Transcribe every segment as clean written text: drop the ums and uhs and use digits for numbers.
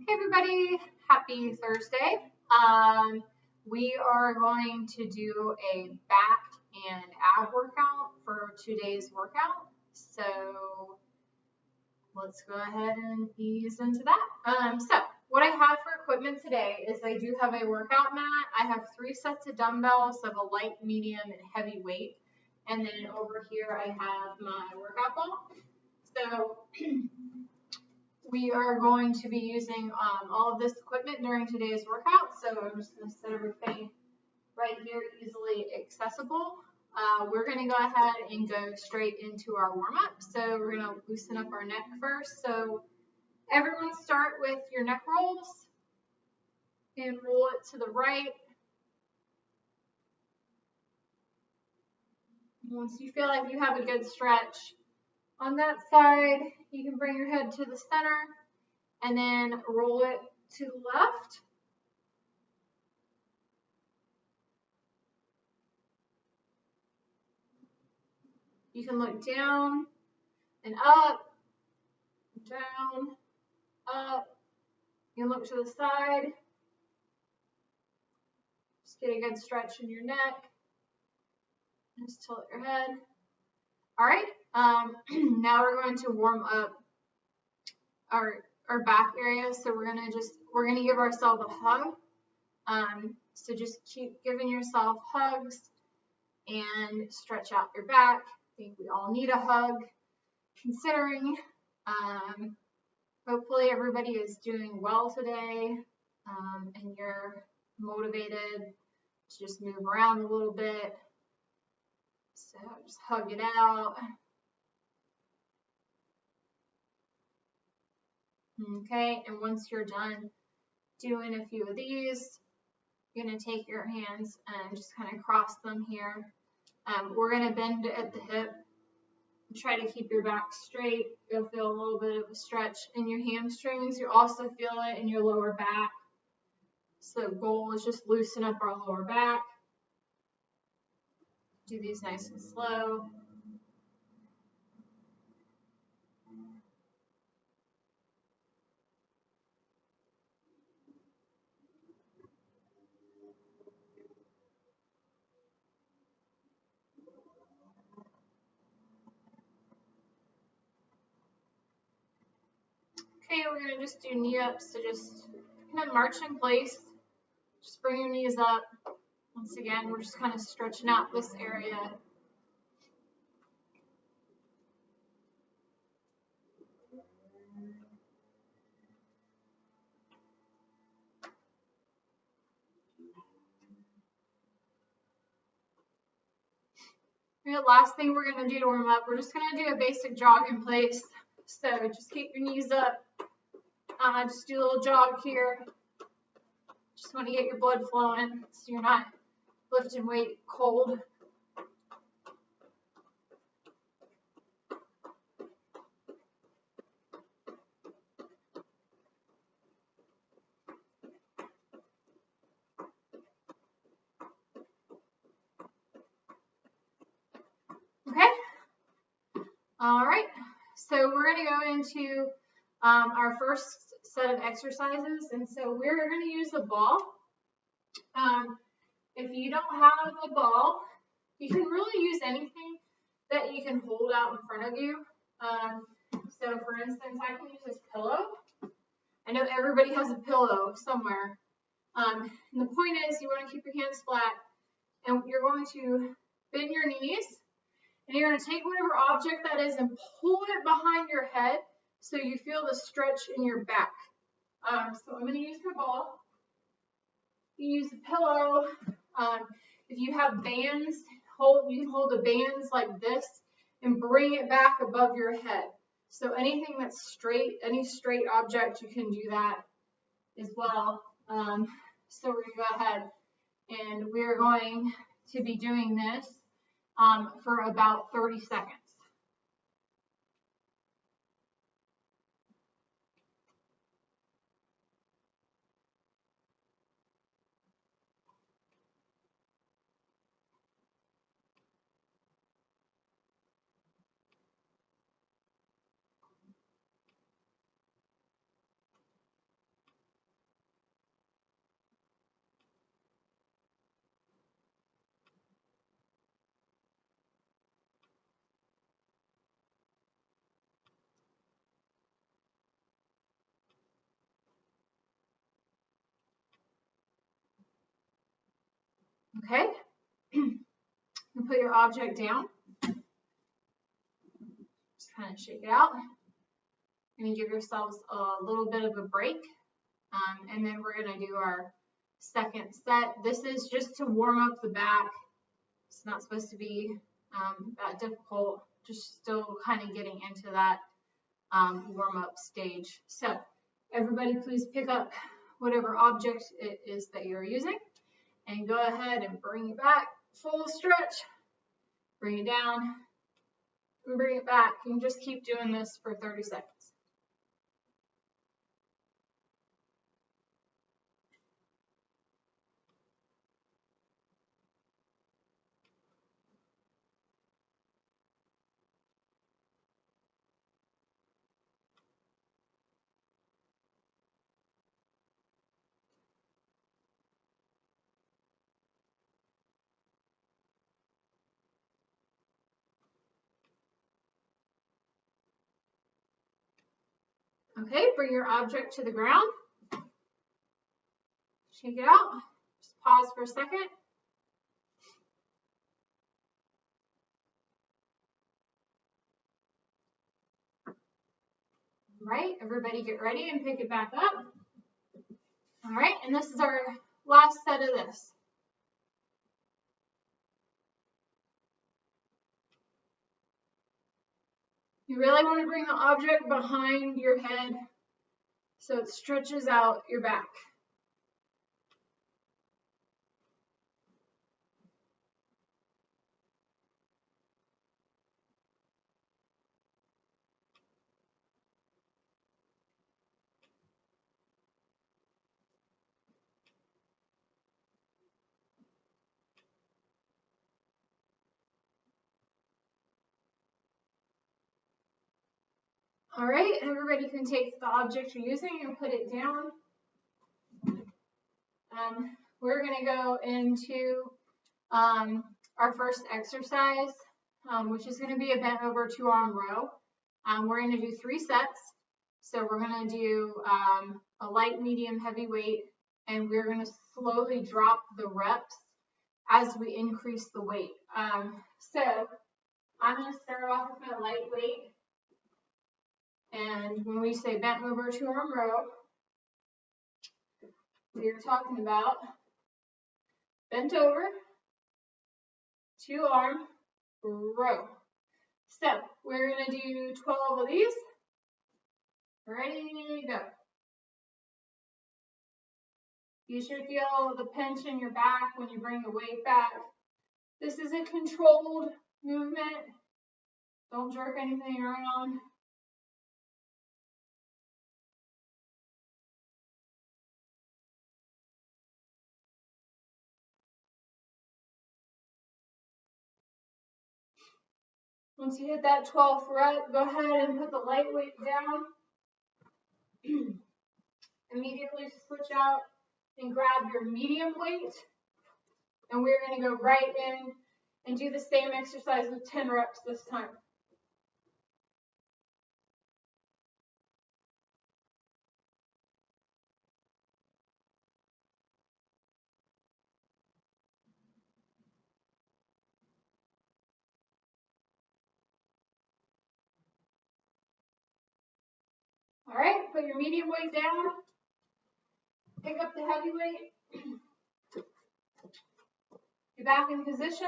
Hey everybody, happy Thursday. We are going to do a back and ab workout for today's workout. So let's go ahead and ease into that. So what I have for equipment today is I do have a workout mat. I have 3 sets of dumbbells of a light, medium, and heavy weight. And then over here I have my workout ball. So we are going to be using all of this equipment during today's workout. So I'm just going to set everything right here, easily accessible. We're going to go ahead and go straight into our warm-up. So we're going to loosen up our neck first. So everyone start with your neck rolls and roll it to the right. Once you feel like you have a good stretch on that side, you can bring your head to the center and then roll it to the left. You can look down and up, down, up. You can look to the side. Just get a good stretch in your neck. Just tilt your head. All right. Now we're going to warm up our back area. So we're gonna give ourselves a hug. So just keep giving yourself hugs and stretch out your back. I think we all need a hug, considering. Hopefully everybody is doing well today, and you're motivated to just move around a little bit. So just hug it out. Okay, and once you're done doing a few of these, you're going to take your hands and just kind of cross them here. We're going to bend at the hip. Try to keep your back straight. You'll feel a little bit of a stretch in your hamstrings. You also feel it in your lower back. So the goal is just loosen up our lower back. Do these nice and slow. Okay, we're going to just do knee ups. So just kind of march in place. Just bring your knees up. Once again, we're just kind of stretching out this area. And the last thing we're going to do to warm up, we're just going to do a basic jog in place. So just keep your knees up. Just do a little jog here. Just want to get your blood flowing so you're not lifting weight cold. Okay. All right. So we're going to go into our first set of exercises. And so we're going to use the ball. If you don't have a ball, you can really use anything that you can hold out in front of you. So for instance, I can use this pillow. I know everybody has a pillow somewhere. And the point is you want to keep your hands flat, and you're going to bend your knees, and you're going to take whatever object that is and pull it behind your head so you feel the stretch in your back. So I'm going to use my ball. You use a pillow. If you have bands, you can hold the bands like this and bring it back above your head. So anything that's straight, any straight object, you can do that as well. So we're going to go ahead and we're going to be doing this for about 30 seconds. Okay, you put your object down. Just kind of shake it out. You're going to give yourselves a little bit of a break. And then we're going to do our second set. This is just to warm up the back. It's not supposed to be that difficult, just still kind of getting into that warm-up stage. So everybody please pick up whatever object it is that you're using and go ahead and bring it back, full stretch, bring it down, and bring it back. You can just keep doing this for 30 seconds. Okay, bring your object to the ground. Shake it out. Just pause for a second. All right, everybody get ready and pick it back up. All right, and this is our last set of this. You really want to bring the object behind your head so it stretches out your back. All right, everybody can take the object you're using and put it down. We're going to go into our first exercise, which is going to be a bent over 2-arm row. We're going to do 3 sets. So we're going to do a light, medium, heavy weight, and we're going to slowly drop the reps as we increase the weight. So I'm going to start off with my light weight. And when we say bent over 2-arm row, we are talking about bent over, 2-arm row. So we're going to do 12 of these. Ready, go. You should feel the pinch in your back when you bring the weight back. This is a controlled movement. Don't jerk anything around. Once you hit that 12th rep, go ahead and put the light weight down. Immediately switch out and grab your medium weight. And we're going to go right in and do the same exercise with 10 reps this time. All right, put your medium weight down. Pick up the heavy weight. Get back in position.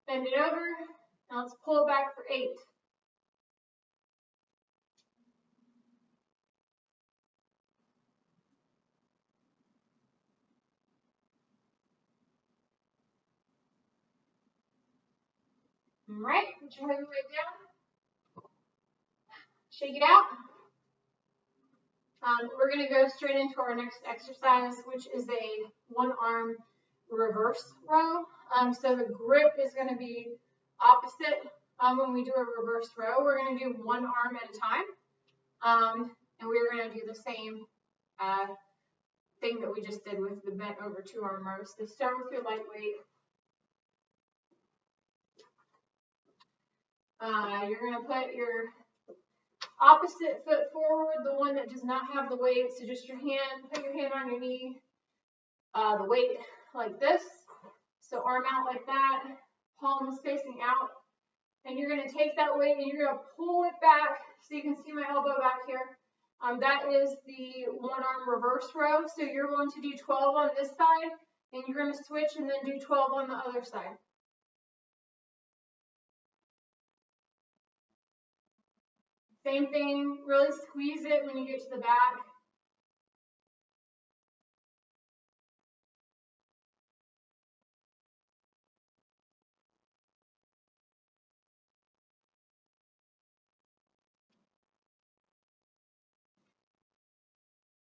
Bend it over. Now let's pull it back for 8. All right, put your heavy weight down. Shake it out. We're going to go straight into our next exercise, which is a 1-arm reverse row. So the grip is going to be opposite when we do a reverse row. We're going to do 1 arm at a time. And we're going to do the same thing that we just did with the bent over 2-arm row. So start with your light weight. You're going to put your opposite foot forward, the one that does not have the weight. So just your hand, put your hand on your knee, the weight like this. So arm out like that, palms facing out. And you're going to take that weight and you're going to pull it back so you can see my elbow back here. That is the one arm reverse row. So you're going to do 12 on this side and you're going to switch and then do 12 on the other side. Same thing, really squeeze it when you get to the back.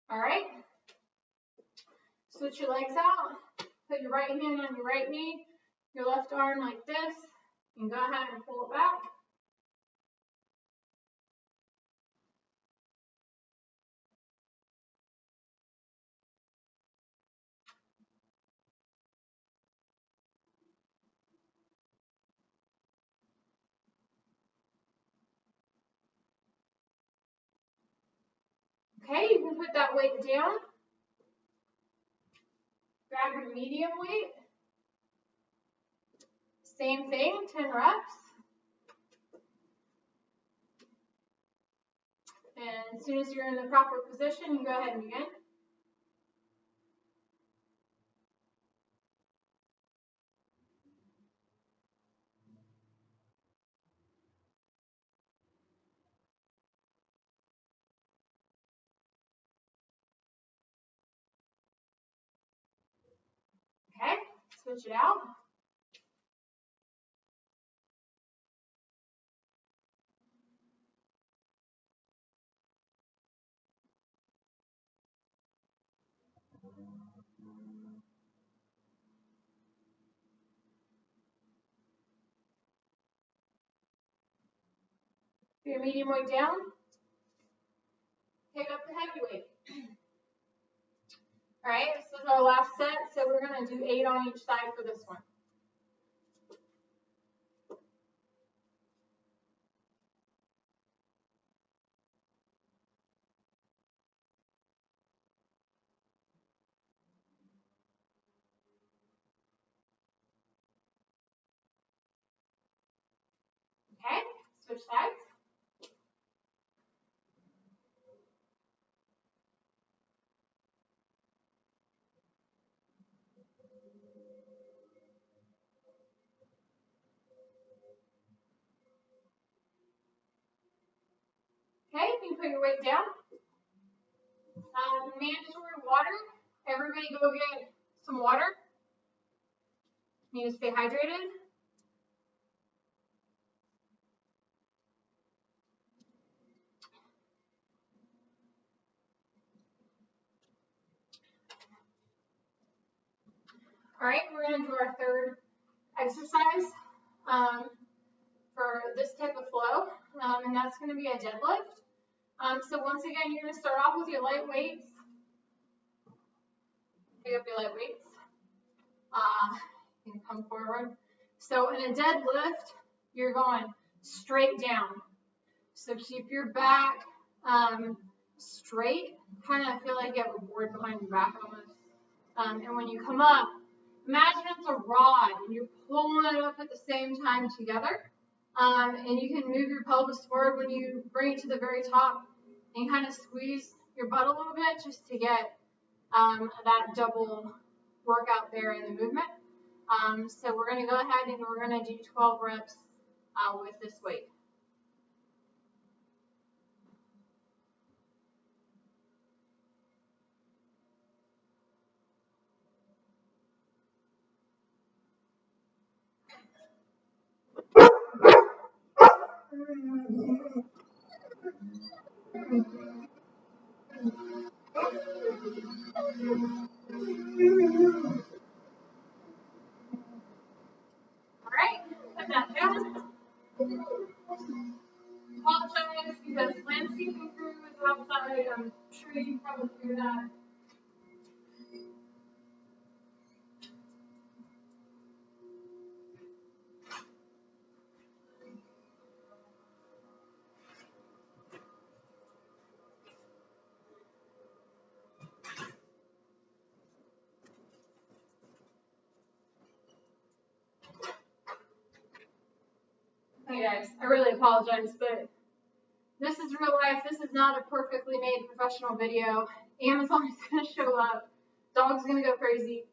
All right. Switch your legs out. Put your right hand on your right knee, your left arm like this, and go ahead and pull it back. Okay, you can put that weight down. Grab your medium weight. Same thing, 10 reps. And as soon as you're in the proper position, you go ahead and begin. Okay, switch it out. Put your medium weight down. Pick up the heavy weight. All right, this is our last set, so we're going to do 8 on each side for this one. Okay, switch sides. Okay, you can put your weight down. Mandatory water. Everybody go get some water. You need to stay hydrated. All right, we're going to do our third exercise for this type of flow, and that's going to be a deadlift. So once again, you're going to start off with your light weights. Pick up your light weights. You can come forward. So in a deadlift, you're going straight down. So keep your back straight. Kind of feel like you have a board behind your back almost. And when you come up, imagine it's a rod and you're pulling it up at the same time together. And you can move your pelvis forward when you bring it to the very top and kind of squeeze your butt a little bit just to get that double workout there in the movement. So we're going to go ahead and we're going to do 12 reps with this weight. All right, put that down. Apologize because landscaping crew is outside. I'm sure you probably hear that. guys. I really apologize, but this is real life. This is not a perfectly made professional video. Amazon is going to show up. Dog's going to go crazy.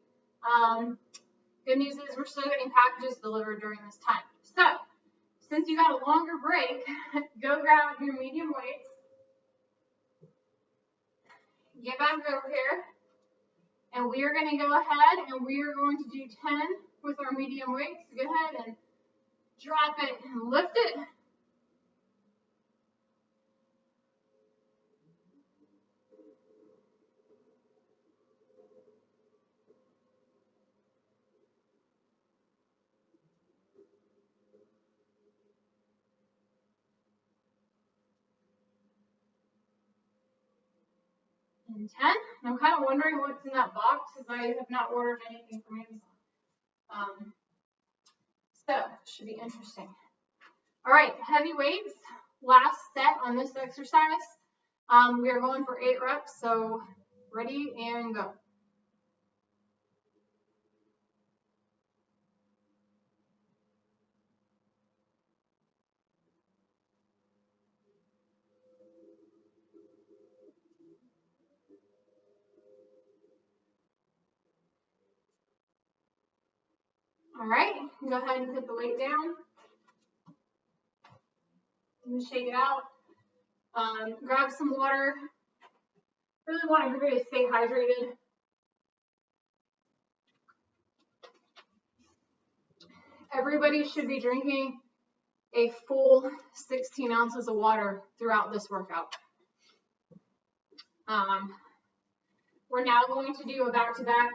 Good news is we're still getting packages delivered during this time. So, since you got a longer break, go grab your medium weights. Get back over here. And we are going to go ahead and we are going to do 10 with our medium weights. So go ahead and drop it and lift it. And 10. And I'm kind of wondering what's in that box because I have not ordered anything from Amazon. So, should be interesting. All right, heavy weights. Last set on this exercise. We are going for 8 reps. So, ready and go. All right, go ahead and put the weight down. And shake it out. Grab some water. Really want everybody to stay hydrated. Everybody should be drinking a full 16 ounces of water throughout this workout. We're now going to do a back-to-back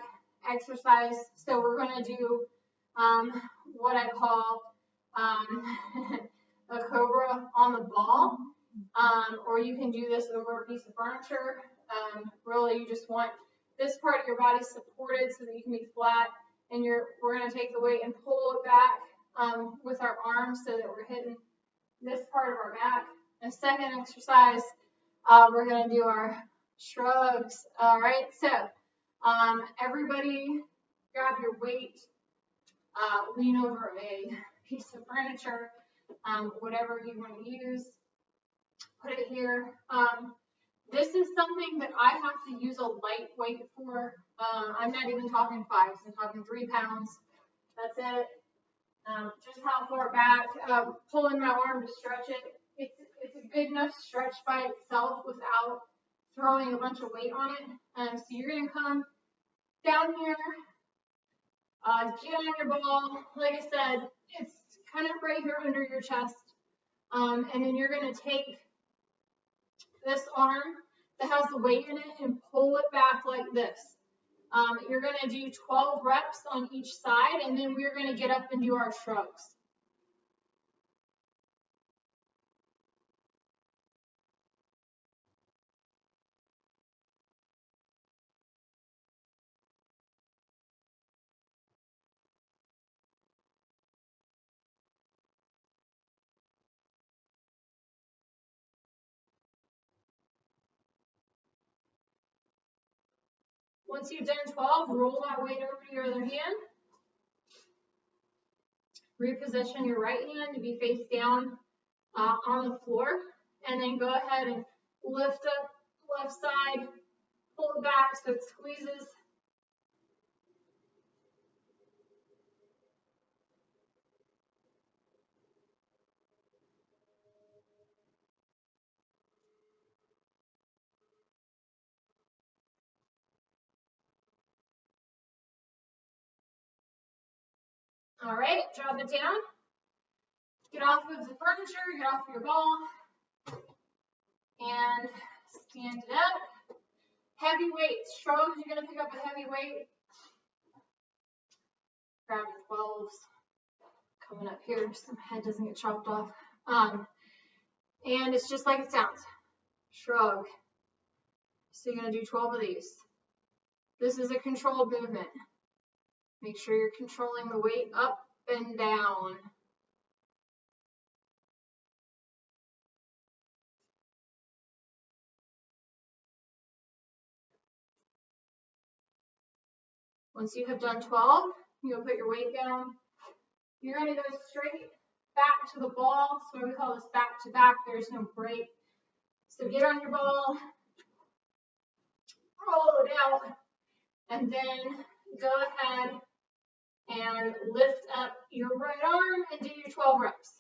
exercise. So we're going to do what I call a cobra on the ball, or you can do this over a piece of furniture. Really, you just want this part of your body supported so that you can be flat, and we're going to take the weight and pull it back with our arms so that we're hitting this part of our back. The second exercise, we're going to do our shrugs. All right, so everybody grab your weight, lean over a piece of furniture, whatever you want to use, put it here. This is something that I have to use a light weight for. I'm not even talking 5, I'm talking 3 pounds. That's it. Just how far back, pulling my arm to stretch it. It's a good enough stretch by itself without throwing a bunch of weight on it. So you're going to come down here, get on your ball. Like I said, it's kind of right here under your chest. And then you're going to take this arm that has the weight in it and pull it back like this. You're going to do 12 reps on each side, and then we're going to get up and do our shrugs. Once you've done 12, roll that weight over to your other hand. Reposition your right hand to be face down on the floor. And then go ahead and lift up left side, pull it back so it squeezes. All right, drop it down. Get off of the furniture, get off your ball, and stand it up. Heavy weights, shrugs, you're going to pick up a heavy weight. Grab your 12s. Coming up here so my head doesn't get chopped off. And it's just like it sounds. Shrug. So you're going to do 12 of these. This is a controlled movement. Make sure you're controlling the weight up and down. Once you have done 12, you'll put your weight down. You're going to go straight back to the ball. So we call this back to back. There's no break. So get on your ball, roll it out, and then go ahead and lift up your right arm and do your 12 reps.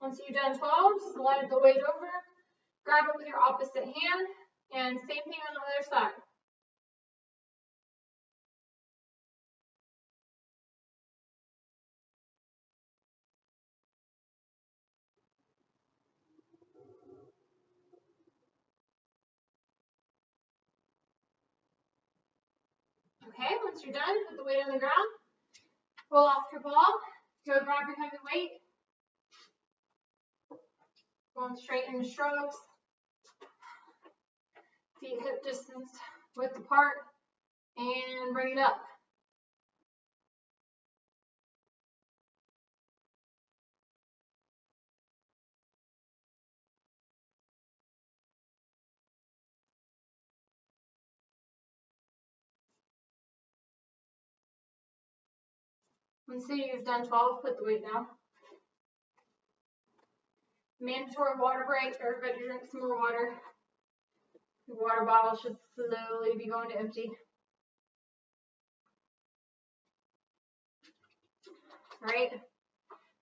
Once you've done 12, slide the weight over, grab it with your opposite hand, and same thing on the other side. Okay, once you're done, put the weight on the ground, roll off your ball, go grab your heavy weight, going straight into strokes, feet hip distance width apart, and bring it up. Once you've done 12, put the weight down. Mandatory water break. Everybody drink some more water. The water bottle should slowly be going to empty. All right.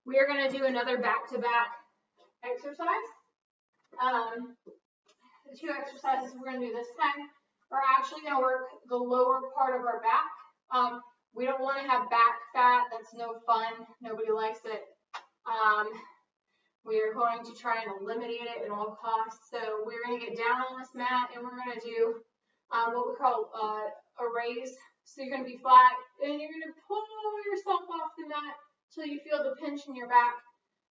We are going to do another back-to-back exercise. The two exercises we're going to do this time are actually going to work the lower part of our back. We don't want to have back fat. That's no fun. Nobody likes it. We are going to try and eliminate it at all costs. So we're going to get down on this mat and we're going to do what we call a raise. So you're going to be flat and you're going to pull yourself off the mat till you feel the pinch in your back.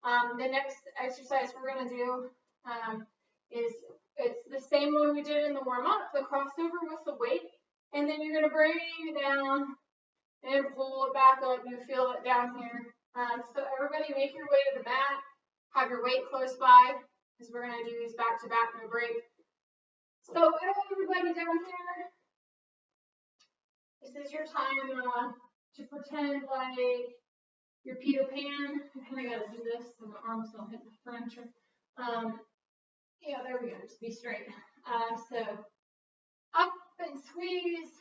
The next exercise we're going to do is it's the same one we did in the warm-up, the crossover with the weight. And then you're going to bring it down and pull it back up. You feel it down here. So everybody make your way to the mat. Have your weight close by because we're going to do these back to back, no break. So everybody down here, this is your time to pretend like you're Peter Pan. I kind of got to do this so the arms don't hit the furniture. Yeah, there we go. Just be straight. So up and squeeze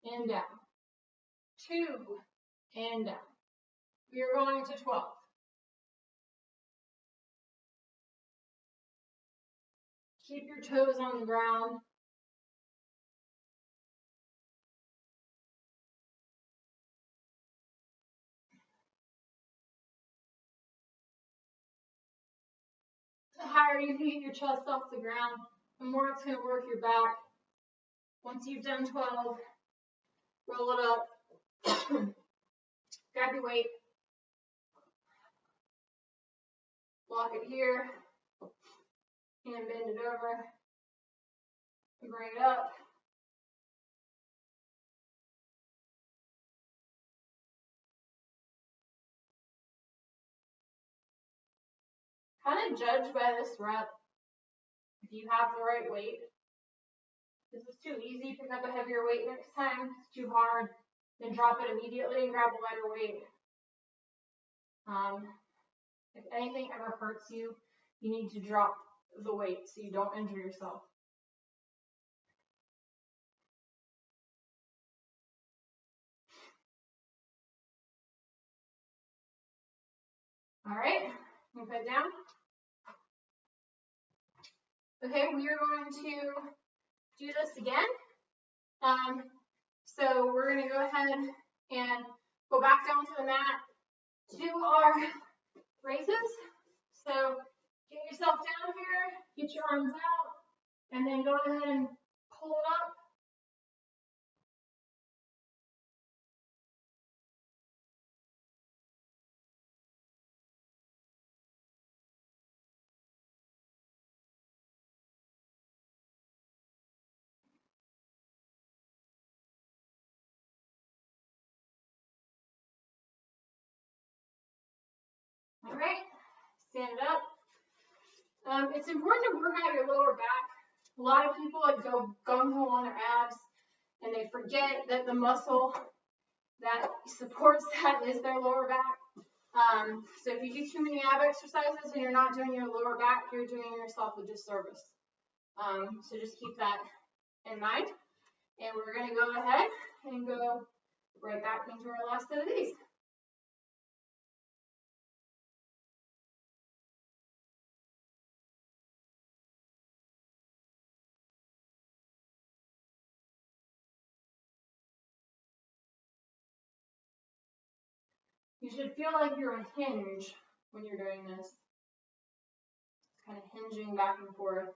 and down. 2 and down. We are going to 12. Keep your toes on the ground. The higher you can get your chest off the ground, the more it's going to work your back. Once you've done 12, roll it up. Grab your weight. Lock it here. And bend it over. And bring it up. Kind of judge by this rep if you have the right weight. This is too easy. Pick up a heavier weight next time. It's too hard. Then drop it immediately and grab a lighter weight. If anything ever hurts you, you need to drop the weight so you don't injure yourself. All right, put it down. Okay, we are going to do this again. So we're going to go ahead and go back down to the mat to do our raises. So get yourself down here, get your arms out, and then go ahead and pull it up. stand it up. It's important to work out your lower back. A lot of people like go gung-ho on their abs and they forget that the muscle that supports that is their lower back. So if you do too many ab exercises and you're not doing your lower back, you're doing yourself a disservice. So just keep that in mind. And we're going to go ahead and go right back into our last set of these. You should feel like you're a hinge when you're doing this. It's kind of hinging back and forth.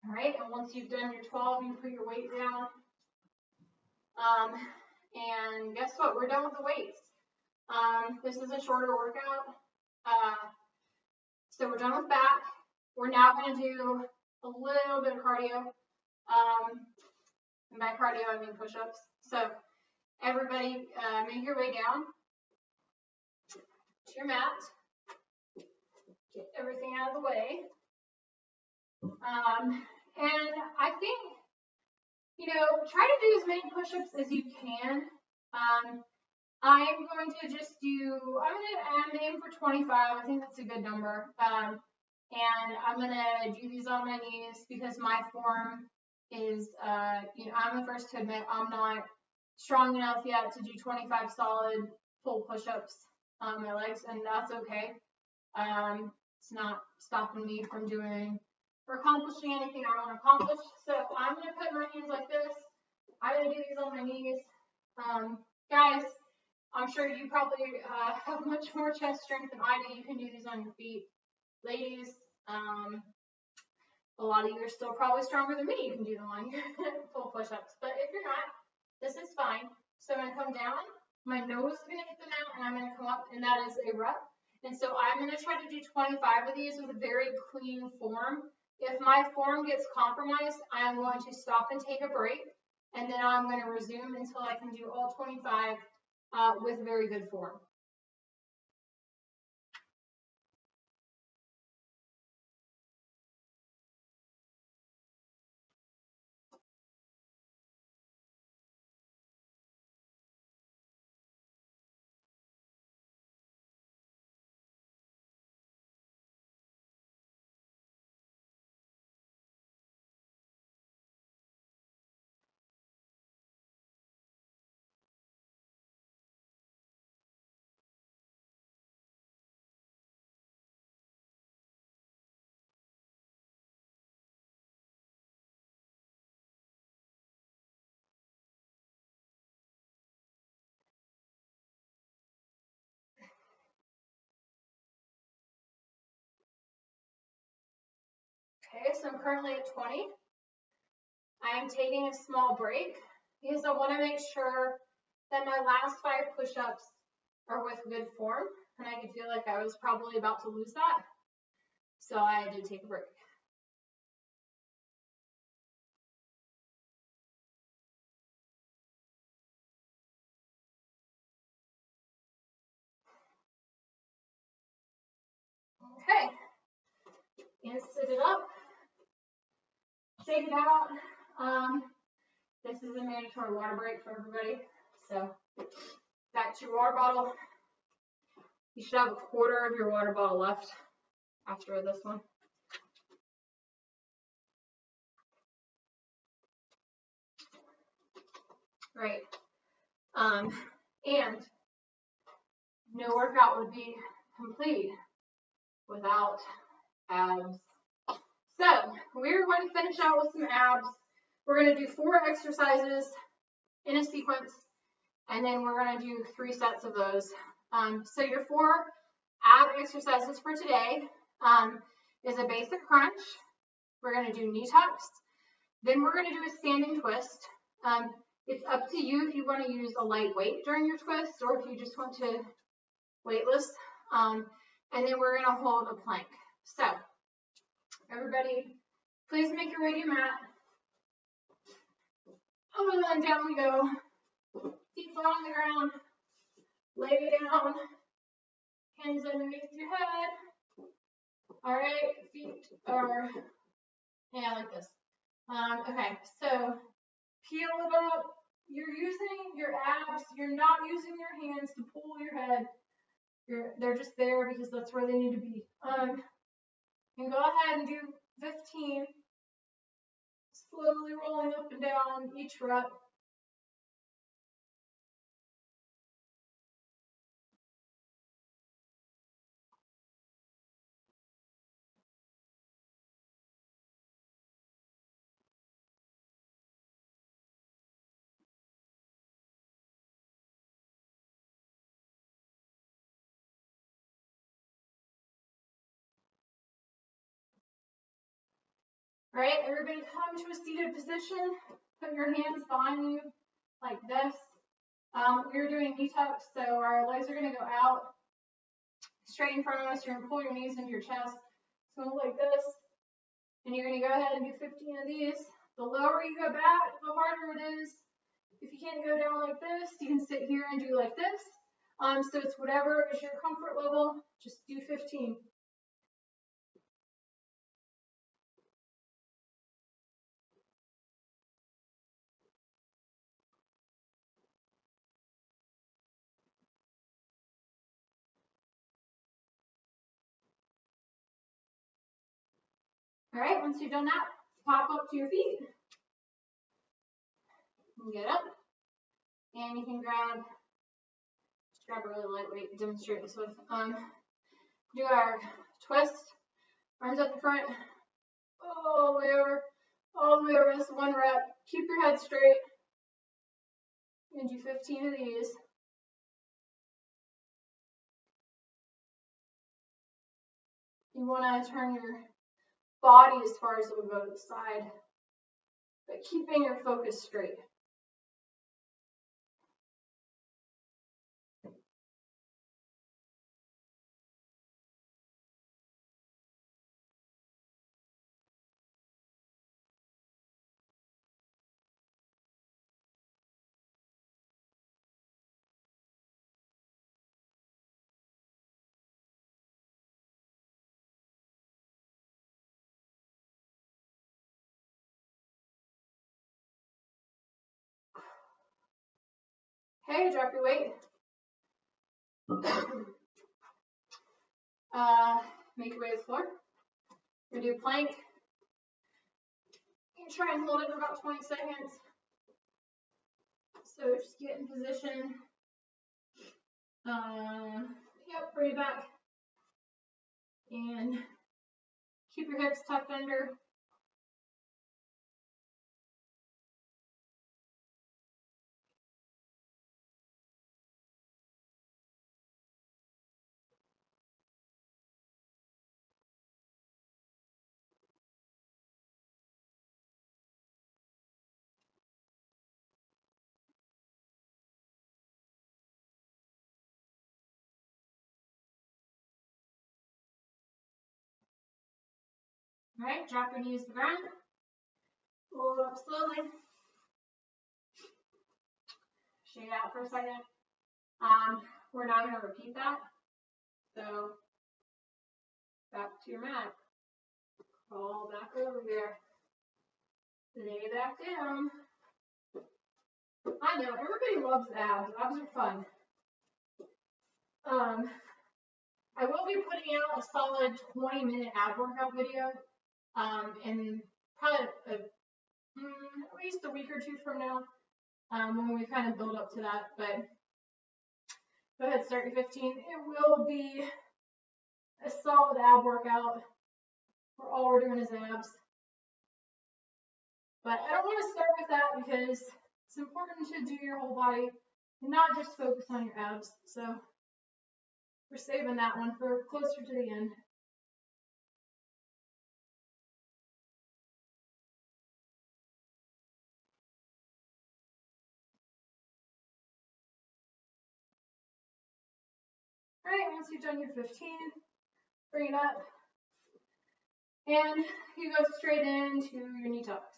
All right, and once you've done your 12, you put your weight down. And guess what? We're done with the weights. This is a shorter workout. So we're done with back. We're now going to do a little bit of cardio. And by cardio, I mean push-ups. So everybody, make your way down to your mat. Get everything out of the way. And I think, try to do as many push-ups as you can. I'm going to just I'm aim for 25. I think that's a good number. And I'm going to do these on my knees because my form is, I'm the first to admit I'm not strong enough yet to do 25 solid full push-ups on my legs, and that's okay. It's not stopping me from doing or accomplishing anything I want to accomplish. So I'm going to put my hands like this. I'm going to do these on my knees. Guys, I'm sure you probably have much more chest strength than I do. You can do these on your feet. Ladies, a lot of you are still probably stronger than me. You can do them on your full push-ups. But if you're not, this is fine. So I'm going to come down. My nose is going to hit the mat, and I'm going to come up, and that is a rep. And so I'm going to try to do 25 of these with a very clean form. If my form gets compromised, I am going to stop and take a break, and then I'm going to resume until I can do all 25 with very good form. Okay, so I'm currently at 20. I am taking a small break because I want to make sure that my last 5 push-ups are with good form, and I could feel like I was probably about to lose that. So I did take a break. Okay, and sit it up, shake it out. This is a mandatory water break for everybody. So back to your water bottle. You should have a quarter of your water bottle left after this one. Right. And no workout would be complete without abs. So we're going to finish out with some abs. We're going to do 4 exercises in a sequence, and then we're going to do 3 sets of those. So your 4 ab exercises for today is a basic crunch. We're going to do knee tucks. Then we're going to do a standing twist. It's up to you if you want to use a light weight during your twist or if you just want to weightless. And then we're going to hold a plank. So everybody Please make your way to your mat. And then down we go. Feet flat on the ground. Lay down. Hands underneath your head. All right, feet are, yeah, like this. Okay, so peel it up. You're using your abs. You're not using your hands to pull your head. They're just there because that's where they need to be. And go ahead and do 15. Slowly rolling up and down each rep. All right, everybody come to a seated position. Put your hands behind you like this. We're doing knee tucks, so our legs are going to go out straight in front of us. You're going to pull your knees into your chest. It's going to look like this. And you're going to go ahead and do 15 of these. The lower you go back, the harder it is. If you can't go down like this, you can sit here and do like this. So it's whatever is your comfort level. Just do 15. All right, once you've done that, pop up to your feet. And get up. And you can grab a really lightweight to demonstrate this with. Do our twist, arms up the front, all the way over, this one rep. Keep your head straight. And do 15 of these. You want to turn your body as far as it will go to the side, but keeping your focus straight. Okay, drop your weight. Make your way to the floor. We're going to do plank. You can try and hold it for about 20 seconds. So just get in position. Yep, bring it back. And keep your hips tucked under. All right, drop your knees to the ground. Roll it up slowly. Shake out for a second. We're not going to repeat that. So back to your mat. Crawl back over there. Lay back down. I know, everybody loves abs. Abs are fun. I will be putting out a solid 20-minute ab workout video in probably at least a week or two from now, when we kind of build up to that. But go ahead, start your 15. It will be a solid ab workout where all we're doing is abs. But I don't want to start with that because it's important to do your whole body and not just focus on your abs. So we're saving that one for closer to the end. All right, once you've done your 15, bring it up. And you go straight into your knee tucks.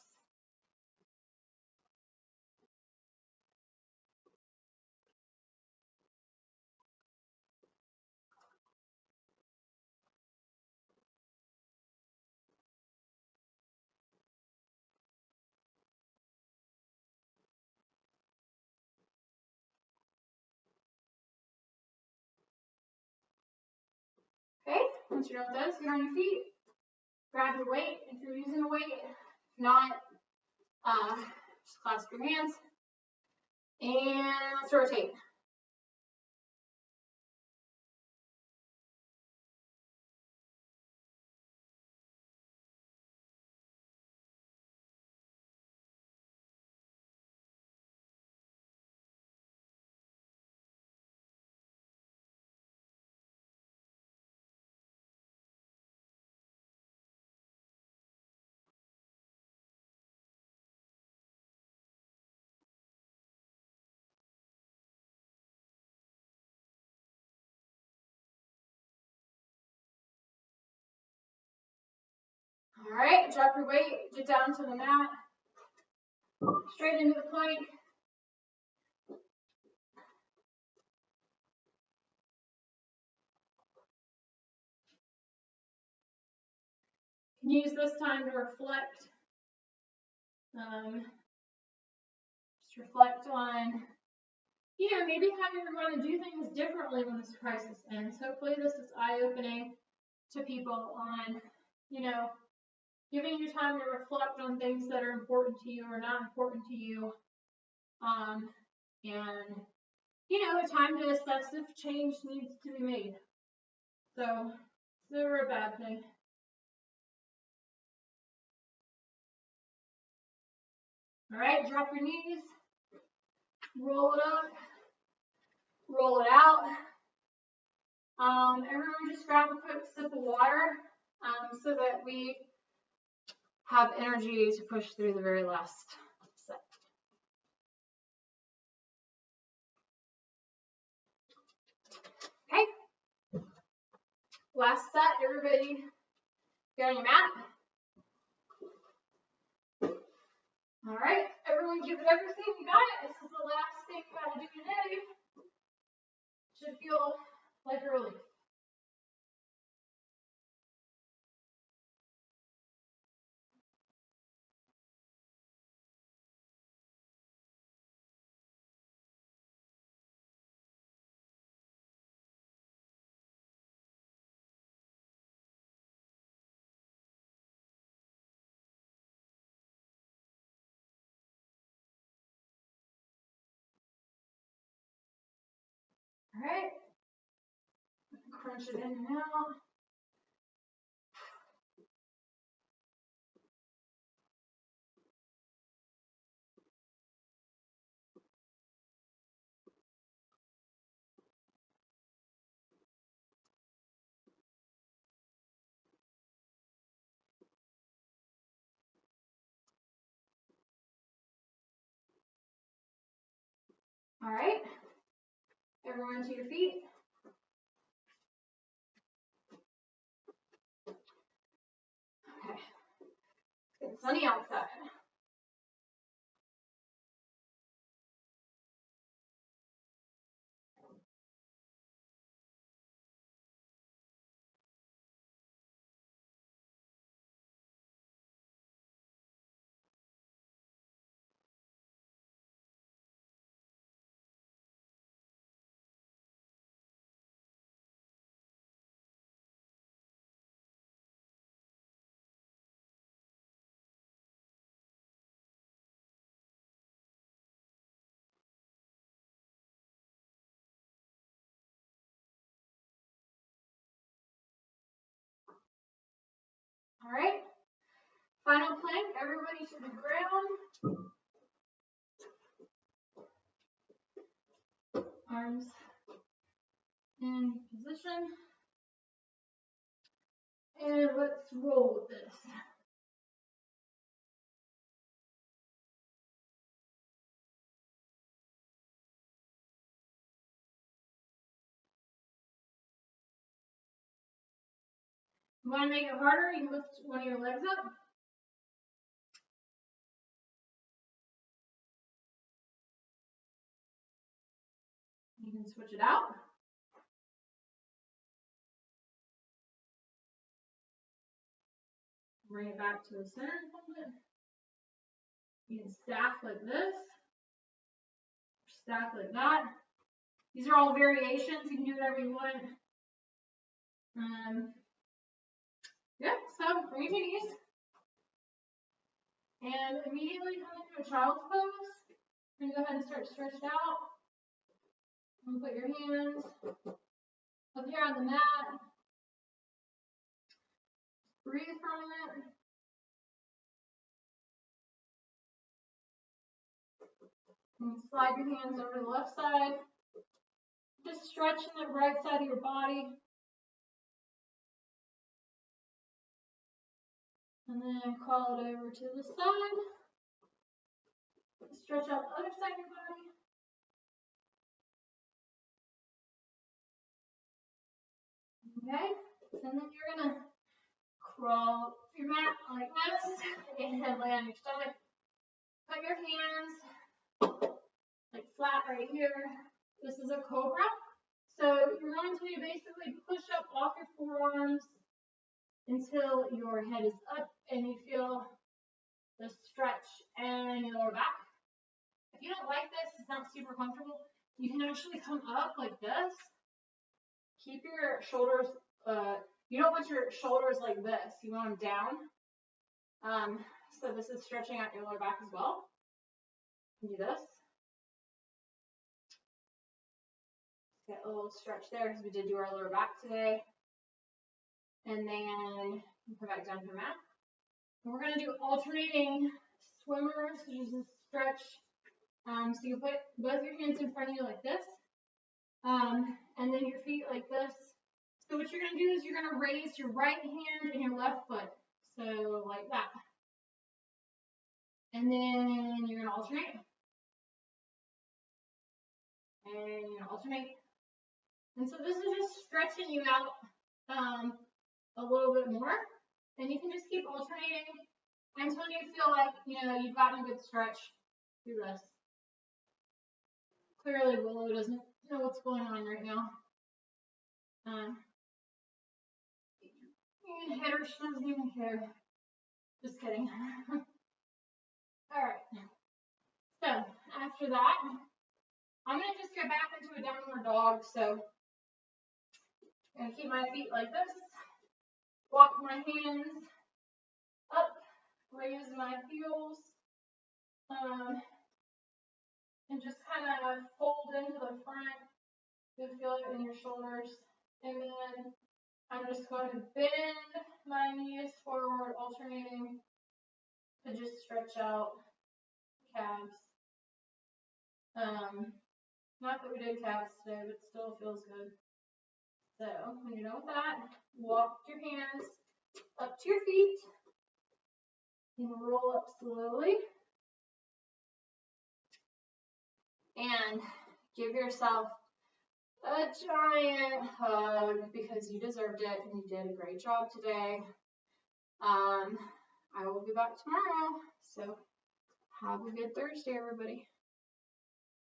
Okay, once you're done with those, get on your feet. Grab your weight if you're using a weight. If not, just clasp your hands. And let's rotate. All right, drop your weight, get down to the mat, straight into the plank. Use this time to reflect. Just reflect on, maybe how you're going to do things differently when this crisis ends. Hopefully this is eye-opening to people on, giving you time to reflect on things that are important to you or not important to you. And, a time to assess if change needs to be made. So, it's never a bad thing. All right, drop your knees, roll it up, roll it out. Everyone just grab a quick sip of water so that we have energy to push through the very last set. Okay. Last set, everybody get on your mat. All right, everyone give it everything you got. This is the last thing you got to do today. Should feel like a relief. All right, crunch it in and out. All right, everyone to your feet. Okay, it's getting sunny outside. All right, final plank, everybody to the ground. Arms in position. And let's roll with this. You want to make it harder, you can lift one of your legs up. You can switch it out. Bring it back to the center a little bit. You can stack like this, stack like that. These are all variations. You can do whatever you want. Yeah, so bring your knees. And immediately come into a child's pose. And go ahead and start stretching out. And put your hands up here on the mat. Breathe for a minute. And slide your hands over to the left side. Just stretching the right side of your body. And then crawl it over to the side. Stretch out the other side of your body. Okay, and then you're gonna crawl your mat like this and lay on your stomach. Put your hands like flat right here. This is a cobra. So you're going to basically push up off your forearms until your head is up and you feel the stretch in your lower back. If you don't like this, it's not super comfortable, you can actually come up like this. Keep your shoulders, you don't want your shoulders like this, you want them down. So this is stretching out your lower back as well. You can do this. Get a little stretch there because we did do our lower back today. And then you come back down to your mat. And we're going to do alternating swimmers, which is a stretch. So you put both your hands in front of you like this. And then your feet like this. So what you're going to do is you're going to raise your right hand and your left foot. So like that. And then you're going to alternate. And you're going to alternate. And so this is just stretching you out a little bit more. And you can just keep alternating until you feel like, you've gotten a good stretch through this. Clearly Willow doesn't know what's going on right now. You can hit her, she doesn't even care. Just kidding. Alright. So after that, I'm going to just get back into a downward dog. So I'm going to keep my feet like this. Walk my hands up. Raise my heels. And just kind of fold into the front. You feel it in your shoulders. And then I'm just going to bend my knees forward, alternating to just stretch out calves. Not that we did calves today, but still feels good. So when you're done with that, walk your hands up to your feet and roll up slowly. And give yourself a giant hug because you deserved it and you did a great job today. I will be back tomorrow. So have a good Thursday, everybody.